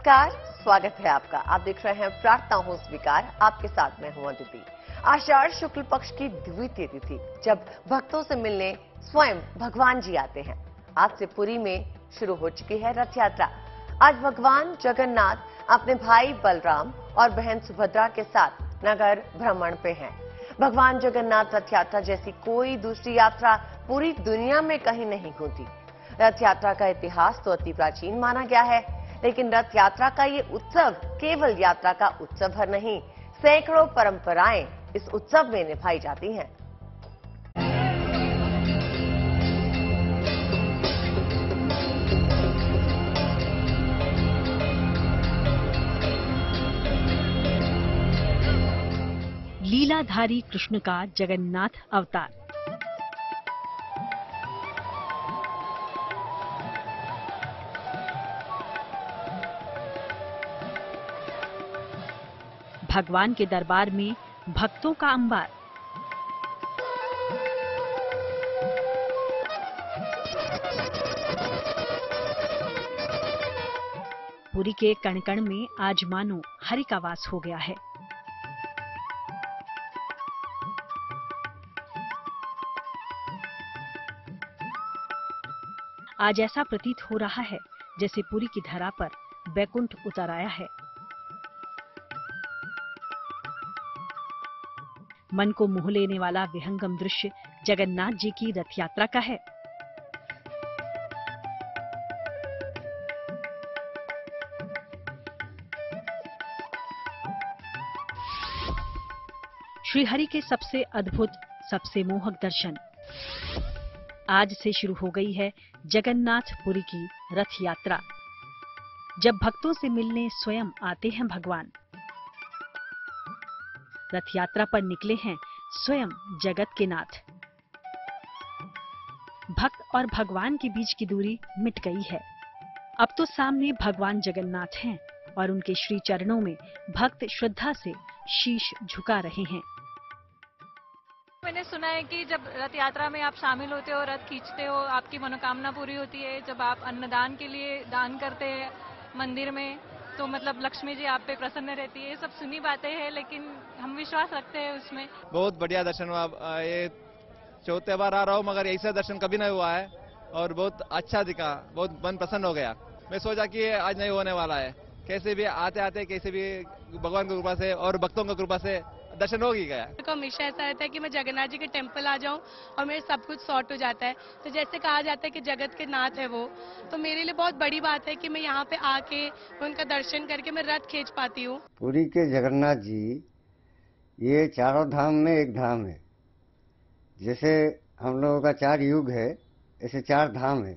नमस्कार, स्वागत है आपका। आप देख रहे हैं प्रार्थना हो स्वीकार, आपके साथ मैं हूं अदिति। आषाढ़ शुक्ल पक्ष की द्वितीय तिथि, जब भक्तों से मिलने स्वयं भगवान जी आते हैं। आज से पुरी में शुरू हो चुकी है रथ यात्रा। आज भगवान जगन्नाथ अपने भाई बलराम और बहन सुभद्रा के साथ नगर भ्रमण पे हैं। भगवान जगन्नाथ रथ यात्रा जैसी कोई दूसरी यात्रा पूरी दुनिया में कहीं नहीं होती। रथ यात्रा का इतिहास तो अति प्राचीन माना गया है, लेकिन रथ यात्रा का ये उत्सव केवल यात्रा का उत्सव भर नहीं, सैकड़ों परंपराएं इस उत्सव में निभाई जाती हैं। लीलाधारी कृष्ण का जगन्नाथ अवतार। भगवान के दरबार में भक्तों का अंबार। पुरी के कण कण में आज मानो हरि का वास हो गया है। आज ऐसा प्रतीत हो रहा है जैसे पुरी की धरा पर बैकुंठ उतर आया है। मन को मोह लेने वाला विहंगम दृश्य जगन्नाथ जी की रथ यात्रा का है। श्रीहरि के सबसे अद्भुत, सबसे मोहक दर्शन। आज से शुरू हो गई है जगन्नाथ पुरी की रथ यात्रा, जब भक्तों से मिलने स्वयं आते हैं भगवान। रथ यात्रा पर निकले हैं स्वयं जगत के नाथ। भक्त और भगवान के बीच की दूरी मिट गई है। अब तो सामने भगवान जगन्नाथ हैं और उनके श्री चरणों में भक्त श्रद्धा से शीश झुका रहे हैं। मैंने सुना है कि जब रथ यात्रा में आप शामिल होते हो, रथ खींचते हो, आपकी मनोकामना पूरी होती है। जब आप अन्नदान के लिए दान करते हैं मंदिर में, तो मतलब लक्ष्मी जी आप पे प्रसन्न रहती है। ये सब सुनी बातें हैं, लेकिन हम विश्वास रखते हैं उसमें। बहुत बढ़िया दर्शन हुआ। ये चौथे बार आ रहा हूँ, मगर ऐसा दर्शन कभी नहीं हुआ है और बहुत अच्छा दिखा, बहुत मन प्रसन्न हो गया। मैं सोचा कि आज नहीं होने वाला है, कैसे भी आते आते कैसे भी भगवान की कृपा से और भक्तों की कृपा से दर्शन हो ही गया। मेरे को हमेशा ऐसा रहता है कि मैं जगन्नाथ जी के टेम्पल आ जाऊं और मेरे सब कुछ सॉर्ट हो जाता है। तो जैसे कहा जाता है कि जगत के नाथ है वो, तो मेरे लिए बहुत बड़ी बात है कि मैं यहाँ पे आके उनका दर्शन करके मैं रथ खींच पाती हूँ। पुरी के जगन्नाथ जी ये चारों धाम में एक धाम है। जैसे हम लोगों का 4 युग है, ऐसे 4 धाम है।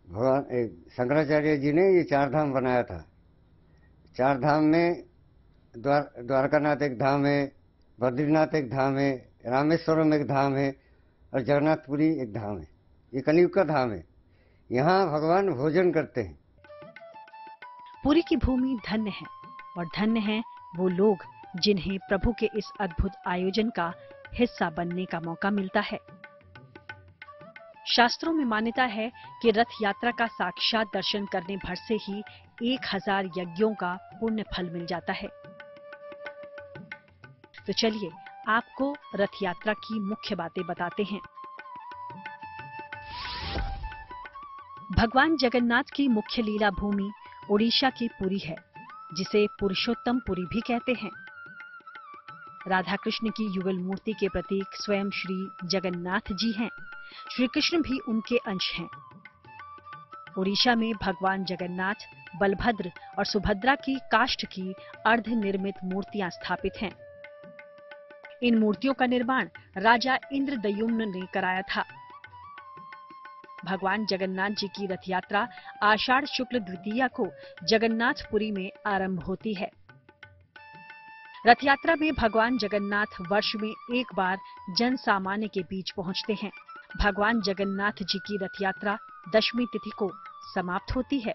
भगवान शंकराचार्य जी ने ये 4 धाम बनाया था। 4 धाम में द्वारकानाथ एक धाम है, बद्रीनाथ एक धाम है, रामेश्वरम एक धाम है और जगन्नाथपुरी एक धाम है। ये कलियुग का धाम है। यहाँ भगवान भोजन करते हैं। पुरी की भूमि धन्य है और धन्य है वो लोग जिन्हें प्रभु के इस अद्भुत आयोजन का हिस्सा बनने का मौका मिलता है। शास्त्रों में मान्यता है कि रथ यात्रा का साक्षात दर्शन करने भर से ही 1000 यज्ञों का पुण्य फल मिल जाता है। तो चलिए आपको रथ यात्रा की मुख्य बातें बताते हैं। भगवान जगन्नाथ की मुख्य लीला भूमि ओडिशा की पुरी है, जिसे पुरुषोत्तम पुरी भी कहते हैं। राधा कृष्ण की युगल मूर्ति के प्रतीक स्वयं श्री जगन्नाथ जी हैं। श्री कृष्ण भी उनके अंश हैं। ओडिशा में भगवान जगन्नाथ, बलभद्र और सुभद्रा की काष्ठ की अर्ध निर्मित मूर्तियां स्थापित हैं। इन मूर्तियों का निर्माण राजा इंद्रदयुम्न ने कराया था। भगवान जगन्नाथ जी की रथ यात्रा आषाढ़ शुक्ल द्वितीया को जगन्नाथपुरी में आरंभ होती है। रथ यात्रा में भगवान जगन्नाथ वर्ष में एक बार जन सामान्य के बीच पहुंचते हैं। भगवान जगन्नाथ जी की रथ यात्रा दशमी तिथि को समाप्त होती है।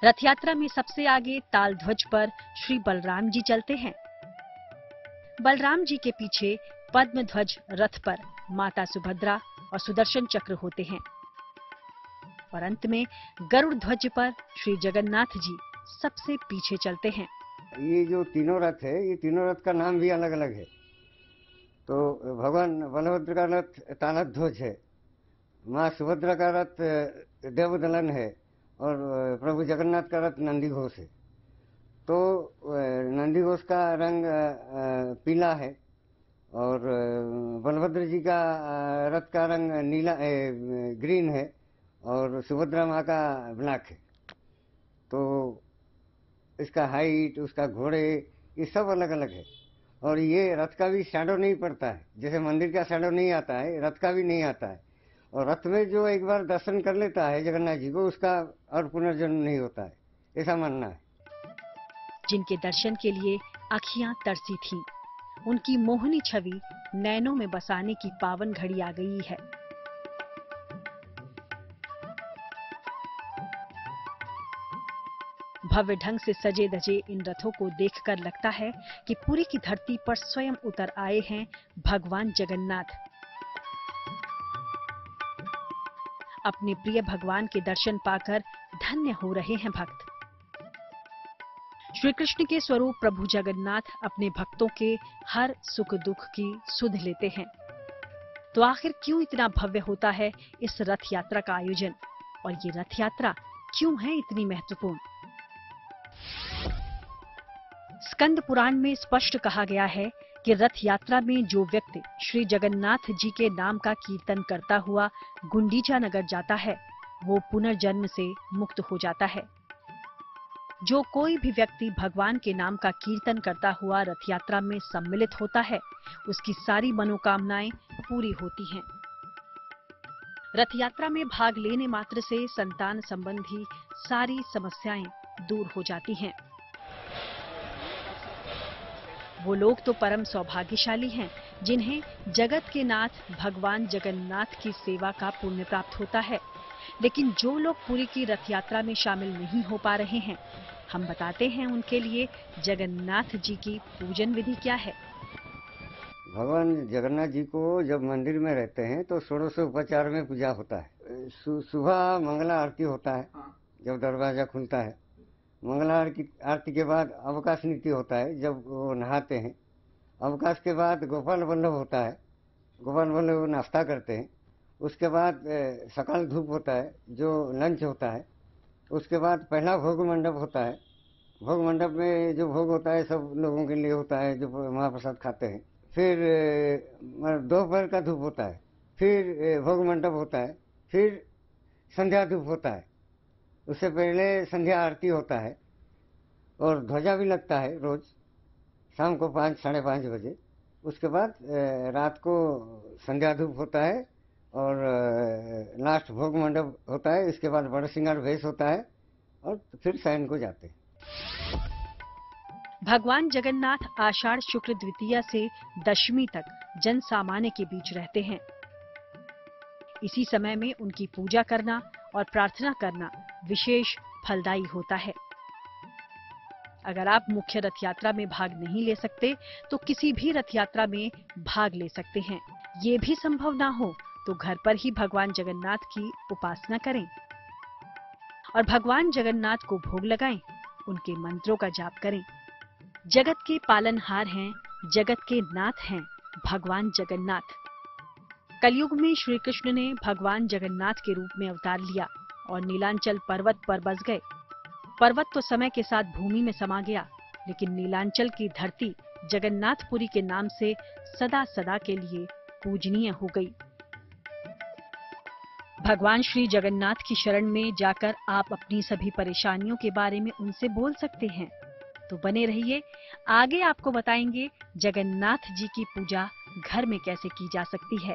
रथ यात्रा में सबसे आगे ताल ध्वज पर श्री बलराम जी चलते हैं। बलराम जी के पीछे पद्म ध्वज रथ पर माता सुभद्रा और सुदर्शन चक्र होते हैं। और अंत में गरुड़ ध्वज पर श्री जगन्नाथ जी सबसे पीछे चलते हैं। ये जो तीनों रथ है, ये तीनों रथ का नाम भी अलग अलग है। तो भगवान बलभद्र का रथ तालध्वज है, माँ सुभद्रा का रथ देवदलन है और प्रभु जगन्नाथ का रथ नंदीघोष है। तो नंदीघोष का रंग पीला है और बलभद्र जी का रथ का रंग नीला ग्रीन है और सुभद्रा माँ का ब्लैक है। तो इसका हाइट, उसका घोड़े, ये सब अलग अलग है। और ये रथ का भी शैडो नहीं पड़ता है, जैसे मंदिर का शैडो नहीं आता है, रथ का भी नहीं आता है। और रथ में जो एक बार दर्शन कर लेता है जगन्नाथ जी को, उसका और पुनर्जन्म नहीं होता है, ऐसा मानना है। जिनके दर्शन के लिए आँखियां तरसी थीं, उनकी मोहनी छवि नैनों में बसाने की पावन घड़ी आ गई है। भव्य ढंग से सजे धजे इन रथों को देखकर लगता है कि पुरी की धरती पर स्वयं उतर आए हैं भगवान जगन्नाथ। अपने प्रिय भगवान के दर्शन पाकर धन्य हो रहे हैं भक्त। श्री कृष्ण के स्वरूप प्रभु जगन्नाथ अपने भक्तों के हर सुख दुख की सुध लेते हैं। तो आखिर क्यों इतना भव्य होता है इस रथ यात्रा का आयोजन, और ये रथ यात्रा क्यों है इतनी महत्वपूर्ण? स्कंद पुराण में स्पष्ट कहा गया है कि रथ यात्रा में जो व्यक्ति श्री जगन्नाथ जी के नाम का कीर्तन करता हुआ गुंडीचा नगर जाता है, वो पुनर्जन्म से मुक्त हो जाता है। जो कोई भी व्यक्ति भगवान के नाम का कीर्तन करता हुआ रथ यात्रा में सम्मिलित होता है, उसकी सारी मनोकामनाएं पूरी होती हैं। रथ यात्रा में भाग लेने मात्र से संतान संबंधी सारी समस्याएं दूर हो जाती हैं। वो लोग तो परम सौभाग्यशाली हैं जिन्हें जगत के नाथ भगवान जगन्नाथ की सेवा का पुण्य प्राप्त होता है। लेकिन जो लोग पुरी की रथ यात्रा में शामिल नहीं हो पा रहे हैं, हम बताते हैं उनके लिए जगन्नाथ जी की पूजन विधि क्या है। भगवान जगन्नाथ जी को जब मंदिर में रहते हैं तो षोडशोपचार में पूजा होता है। सुबह मंगला आरती होता है, जब दरवाजा खुलता है। मंगला आरती के बाद अवकाश नीति होता है, जब वो नहाते हैं। अवकाश के बाद गोपाल वल्लभ होता है, गोपाल वल्लभ नाश्ता करते हैं। उसके बाद सकाल धूप होता है, जो लंच होता है। उसके बाद पहला भोग मंडप होता है। भोग मंडप में जो भोग होता है सब लोगों के लिए होता है जो महाप्रसाद खाते हैं। फिर दोपहर का धूप होता है, फिर भोग मंडप होता है, फिर संध्या धूप होता है। उससे पहले संध्या आरती होता है और ध्वजा भी लगता है रोज शाम को 5 साढ़े 5 बजे। उसके बाद रात को संध्या धूप होता है और लास्ट भोग मंडप होता है। इसके बाद बड़ा सिंगार भेष होता है और फिर शयन को जाते हैं। भगवान जगन्नाथ आषाढ़ शुक्ल द्वितीया से दशमी तक जन सामान्य के बीच रहते हैं। इसी समय में उनकी पूजा करना और प्रार्थना करना विशेष फलदायी होता है। अगर आप मुख्य रथ यात्रा में भाग नहीं ले सकते तो किसी भी रथ यात्रा में भाग ले सकते हैं। ये भी संभव ना हो तो घर पर ही भगवान जगन्नाथ की उपासना करें और भगवान जगन्नाथ को भोग लगाएं, उनके मंत्रों का जाप करें। जगत के पालनहार हैं, जगत के नाथ हैं भगवान जगन्नाथ। कलयुग में श्री कृष्ण ने भगवान जगन्नाथ के रूप में अवतार लिया और नीलांचल पर्वत पर बस गए। पर्वत तो समय के साथ भूमि में समा गया, लेकिन नीलांचल की धरती जगन्नाथपुरी के नाम से सदा सदा के लिए पूजनीय हो गई। भगवान श्री जगन्नाथ की शरण में जाकर आप अपनी सभी परेशानियों के बारे में उनसे बोल सकते हैं। तो बने रहिए, आगे आपको बताएंगे जगन्नाथ जी की पूजा घर में कैसे की जा सकती है।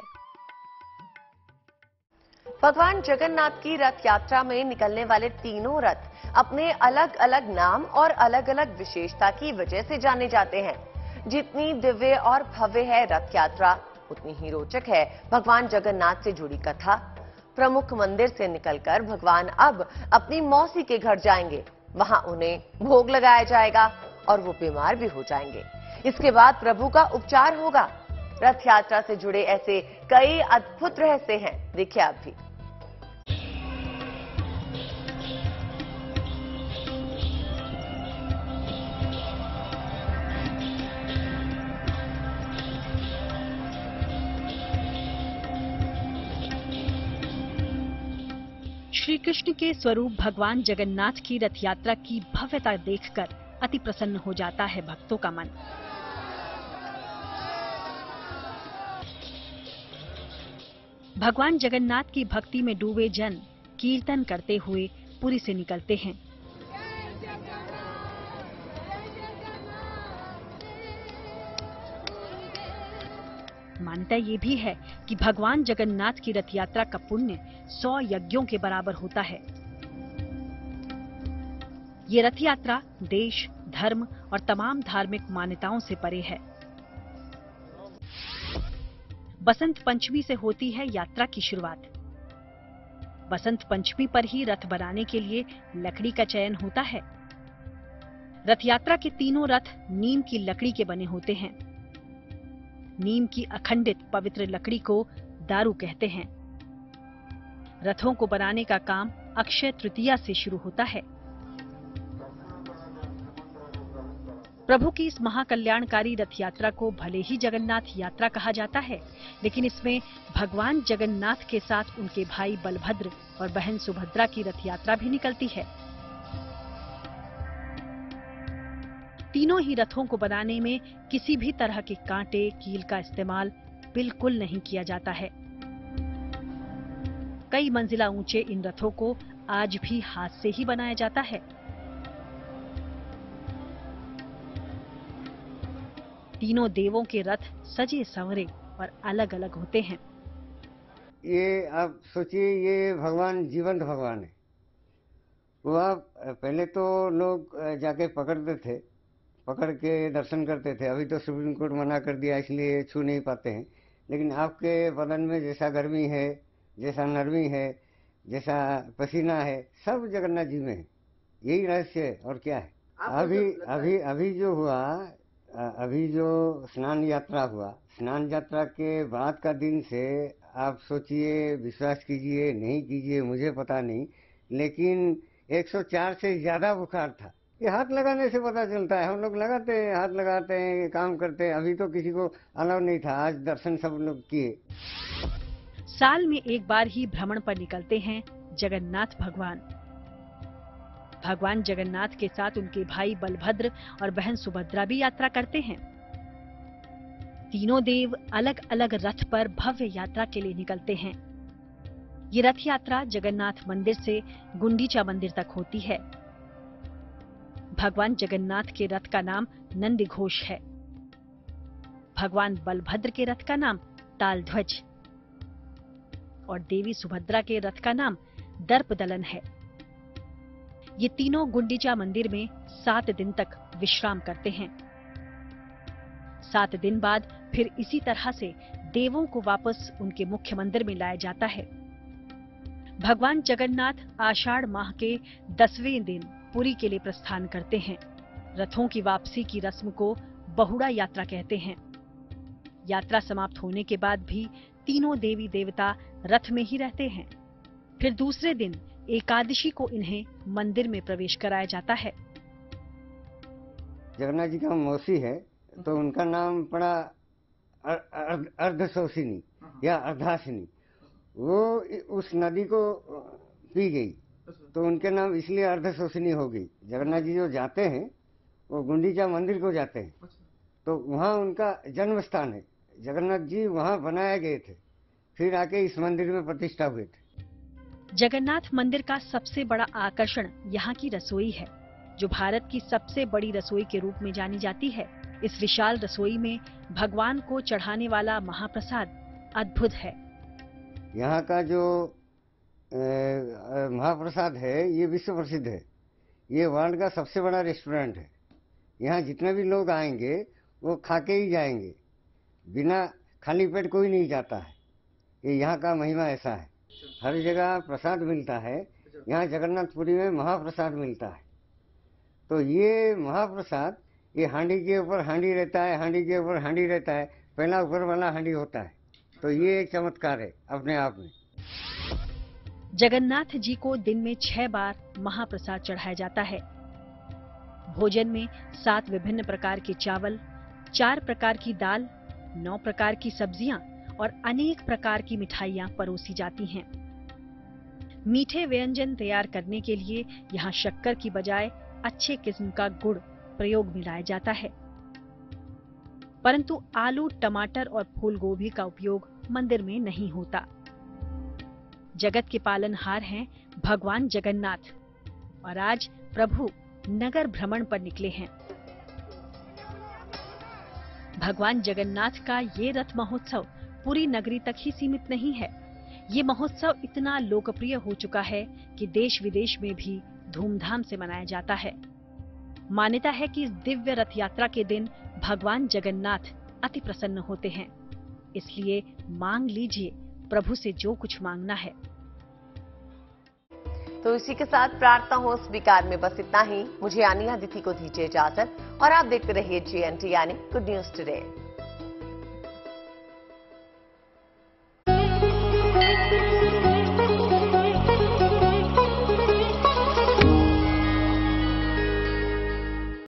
भगवान जगन्नाथ की रथ यात्रा में निकलने वाले तीनों रथ अपने अलग अलग नाम और अलग अलग विशेषता की वजह से जाने जाते हैं। जितनी दिव्य और भव्य है रथ यात्रा, उतनी ही रोचक है भगवान जगन्नाथ से जुड़ी कथा। प्रमुख मंदिर से निकलकर भगवान अब अपनी मौसी के घर जाएंगे। वहां उन्हें भोग लगाया जाएगा और वो बीमार भी हो जाएंगे। इसके बाद प्रभु का उपचार होगा। रथ यात्रा से जुड़े ऐसे कई अद्भुत रहस्य हैं, देखिए आप भी। श्री कृष्ण के स्वरूप भगवान जगन्नाथ की रथ यात्रा की भव्यता देखकर अति प्रसन्न हो जाता है भक्तों का मन। भगवान जगन्नाथ की भक्ति में डूबे जन कीर्तन करते हुए पुरी से निकलते हैं। मान्यता ये भी है कि भगवान जगन्नाथ की रथ यात्रा का पुण्य 100 यज्ञों के बराबर होता है। ये रथ यात्रा देश, धर्म और तमाम धार्मिक मान्यताओं से परे है। बसंत पंचमी से होती है यात्रा की शुरुआत। बसंत पंचमी पर ही रथ बनाने के लिए लकड़ी का चयन होता है। रथ यात्रा के तीनों रथ नीम की लकड़ी के बने होते हैं। नीम की अखंडित पवित्र लकड़ी को दारू कहते हैं। रथों को बनाने का काम अक्षय तृतीया से शुरू होता है। प्रभु की इस महाकल्याणकारी रथ यात्रा को भले ही जगन्नाथ यात्रा कहा जाता है, लेकिन इसमें भगवान जगन्नाथ के साथ उनके भाई बलभद्र और बहन सुभद्रा की रथ यात्रा भी निकलती है। तीनों ही रथों को बनाने में किसी भी तरह के कांटे, कील का इस्तेमाल बिल्कुल नहीं किया जाता है। कई मंजिला ऊंचे इन रथों को आज भी हाथ से ही बनाया जाता है। तीनों देवों के रथ सजे संवरे और अलग अलग होते हैं। ये आप सोचिए, ये भगवान जीवंत भगवान है। वो आप पहले तो लोग जाके पकड़ते थे, पकड़ के दर्शन करते थे। अभी तो सुप्रीम कोर्ट मना कर दिया, इसलिए छू नहीं पाते हैं। लेकिन आपके बदन में जैसा गर्मी है, जैसा नरमी है, जैसा पसीना है, सब जगन्नाथ जी में है। यही रहस्य है, और क्या है। अभी जो हुआ, अभी जो स्नान यात्रा हुआ, स्नान यात्रा के बाद का दिन से आप सोचिए, विश्वास कीजिए नहीं कीजिए मुझे पता नहीं, लेकिन 104 से ज्यादा बुखार था। ये हाथ लगाने से पता चलता है। हम लोग लगाते हैं, हाथ लगाते हैं, काम करते हैं। अभी तो किसी को अलाउ नहीं था, आज दर्शन सब लोग किए। साल में एक बार ही भ्रमण पर निकलते हैं जगन्नाथ भगवान। भगवान जगन्नाथ के साथ उनके भाई बलभद्र और बहन सुभद्रा भी यात्रा करते हैं। तीनों देव अलग अलग रथ पर भव्य यात्रा के लिए निकलते हैं। ये रथ यात्रा जगन्नाथ मंदिर से गुंडीचा मंदिर तक होती है। भगवान जगन्नाथ के रथ का नाम नंदीघोष है। भगवान बलभद्र के रथ का नाम तालध्वज और देवी सुभद्रा के रथ का नाम दर्पदलन है। ये तीनों गुंडीचा मंदिर में 7 दिन तक विश्राम करते हैं। 7 दिन बाद फिर इसी तरह से देवों को वापस उनके मुख्य मंदिर में लाया जाता है। भगवान जगन्नाथ आषाढ़ माह के 10वें दिन पुरी के लिए प्रस्थान करते हैं। रथों की वापसी की रस्म को बहुड़ा यात्रा कहते हैं। यात्रा समाप्त होने के बाद भी तीनों देवी देवता रथ में ही रहते हैं। फिर दूसरे दिन एकादशी को इन्हें मंदिर में प्रवेश कराया जाता है। जगन्नाथ जी का मौसी है, तो उनका नाम पड़ा अर्धशोषिनी या अर्धासिनी। वो उस नदी को पी गई, तो उनके नाम इसलिए अर्धशोषिनी हो गई। जगन्नाथ जी जो जाते हैं वो गुंडीचा मंदिर को जाते हैं, तो वहाँ उनका जन्म स्थान है। जगन्नाथ जी वहाँ बनाए गए थे, फिर आके इस मंदिर में प्रतिष्ठा हुए थे। जगन्नाथ मंदिर का सबसे बड़ा आकर्षण यहाँ की रसोई है, जो भारत की सबसे बड़ी रसोई के रूप में जानी जाती है। इस विशाल रसोई में भगवान को चढ़ाने वाला महाप्रसाद अद्भुत है। यहाँ का जो महाप्रसाद है ये विश्व प्रसिद्ध है। ये वर्ल्ड का सबसे बड़ा रेस्टोरेंट है। यहाँ जितने भी लोग आएंगे वो खा के ही जाएंगे, बिना खाली पेट कोई नहीं जाता है। ये यहाँ का महिमा ऐसा है। हर जगह प्रसाद मिलता है, यहाँ जगन्नाथपुरी में महाप्रसाद मिलता है। तो ये महाप्रसाद, ये हांडी के ऊपर हांडी रहता है, हांडी के ऊपर हांडी रहता है, पहला ऊपर वाला हांडी होता है। तो ये एक चमत्कार है अपने आप में। जगन्नाथ जी को दिन में 6 बार महाप्रसाद चढ़ाया जाता है। भोजन में 7 विभिन्न प्रकार के चावल, 4 प्रकार की दाल, 9 प्रकार की सब्जियां और अनेक प्रकार की मिठाइयां परोसी जाती हैं। मीठे व्यंजन तैयार करने के लिए यहाँ शक्कर की बजाय अच्छे किस्म का गुड़ प्रयोग में लाया जाता है। परंतु आलू, टमाटर और फूल गोभी का उपयोग मंदिर में नहीं होता। जगत के पालनहार हैं भगवान जगन्नाथ और आज प्रभु नगर भ्रमण पर निकले हैं। भगवान जगन्नाथ का ये रथ महोत्सव पूरी नगरी तक ही सीमित नहीं है। ये महोत्सव इतना लोकप्रिय हो चुका है कि देश विदेश में भी धूमधाम से मनाया जाता है। मान्यता है कि इस दिव्य रथ यात्रा के दिन भगवान जगन्नाथ अति प्रसन्न होते हैं। इसलिए मांग लीजिए प्रभु से जो कुछ मांगना है। तो इसी के साथ प्रार्थना हो स्वीकार में बस इतना ही। मुझे यानी अदिति को दीजिए इजाजत और आप देखते रहिए GNT यानी गुड न्यूज टुडे।